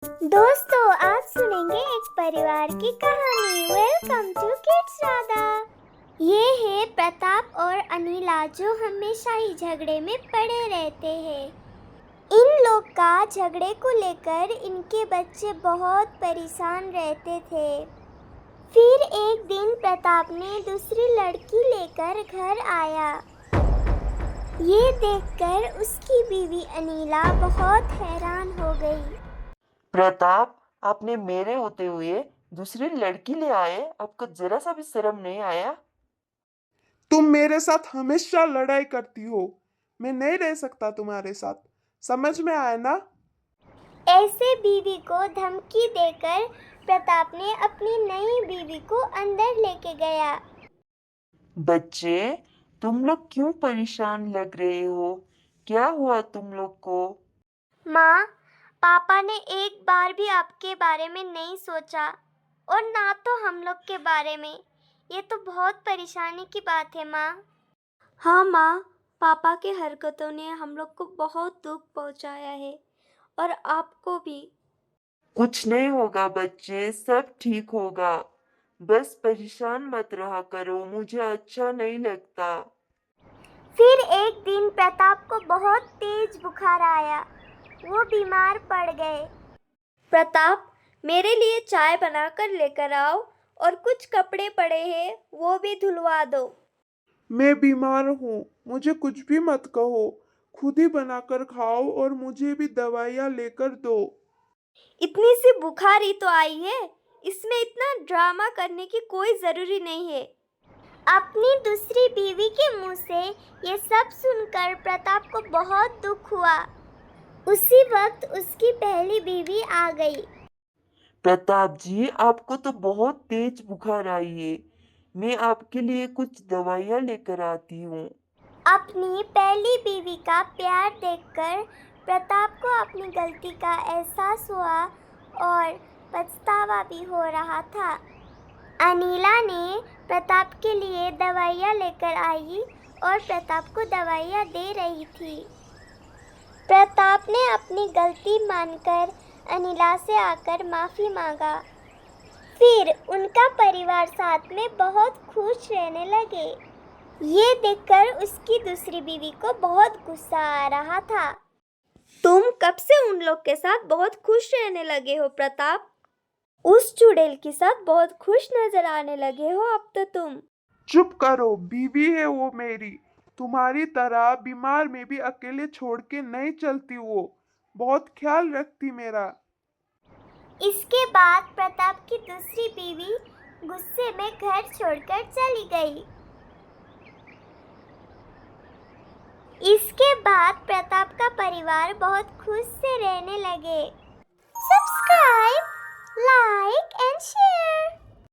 दोस्तों, आज सुनेंगे एक परिवार की कहानी। Welcome to kids Radha. ये है प्रताप और अनिला, जो हमेशा ही झगड़े में पड़े रहते हैं। इन लोग का झगड़े को लेकर इनके बच्चे बहुत परेशान रहते थे। फिर एक दिन प्रताप ने दूसरी लड़की लेकर घर आया। ये देखकर उसकी बीवी अनिला बहुत हैरान हो गई। प्रताप, आपने मेरे होते हुए दूसरी लड़की ले आए। आपको जरा सा भी शर्म नहीं आया? तुम मेरे साथ हमेशा लड़ाई करती हो। मैं नहीं रह सकता तुम्हारे साथ। समझ में आया ना? ऐसे बीवी को धमकी देकर प्रताप ने अपनी नई बीवी को अंदर लेके गया। बच्चे, तुम लोग क्यों परेशान लग रहे हो? क्या हुआ तुम लोग को? माँ, पापा ने एक बार भी आपके बारे में नहीं सोचा, और ना तो हम लोग के बारे में। ये तो बहुत परेशानी की बात है माँ। हाँ माँ, पापा के हरकतों ने हम लोग को बहुत दुख पहुँचाया है, और आपको भी। कुछ नहीं होगा बच्चे, सब ठीक होगा। बस परेशान मत रहा करो, मुझे अच्छा नहीं लगता। फिर एक दिन प्रताप को बहुत तेज बुखार आया। वो बीमार पड़ गए। प्रताप, मेरे लिए चाय बनाकर लेकर आओ, और कुछ कपड़े पड़े हैं वो भी धुलवा दो। मैं बीमार हूँ, मुझे कुछ भी मत कहो। खुद ही बनाकर खाओ और मुझे भी दवाइयाँ लेकर दो। इतनी सी बुखार ही तो आई है, इसमें इतना ड्रामा करने की कोई जरूरी नहीं है। अपनी दूसरी बीवी के मुंह से ये सब सुनकर प्रताप को बहुत दुख हुआ। उसी वक्त उसकी पहली बीवी आ गई। प्रताप जी, आपको तो बहुत तेज बुखार आई है। मैं आपके लिए कुछ दवाइयाँ लेकर आती हूँ। अपनी पहली बीवी का प्यार देखकर प्रताप को अपनी गलती का एहसास हुआ, और पछतावा भी हो रहा था। अनीला ने प्रताप के लिए दवाइयाँ लेकर आई और प्रताप को दवाइयाँ दे रही थी। प्रताप ने अपनी गलती मानकर अनीला से आकर माफ़ी मांगा। फिर उनका परिवार साथ में बहुत खुश रहने लगे। ये देखकर उसकी दूसरी बीवी को बहुत गुस्सा आ रहा था। तुम कब से उन लोग के साथ बहुत खुश रहने लगे हो प्रताप? उस चुड़ैल के साथ बहुत खुश नजर आने लगे हो अब तो तुम। चुप करो, बीवी है वो मेरी। तुम्हारी तरह बीमार में भी अकेले छोड़ के नहीं चलती वो। बहुत ख्याल रखती मेरा। इसके बाद प्रताप की दूसरी बीवी गुस्से में घर छोड़कर चली गई। इसके बाद प्रताप का परिवार बहुत खुश से रहने लगे। Subscribe, like and share.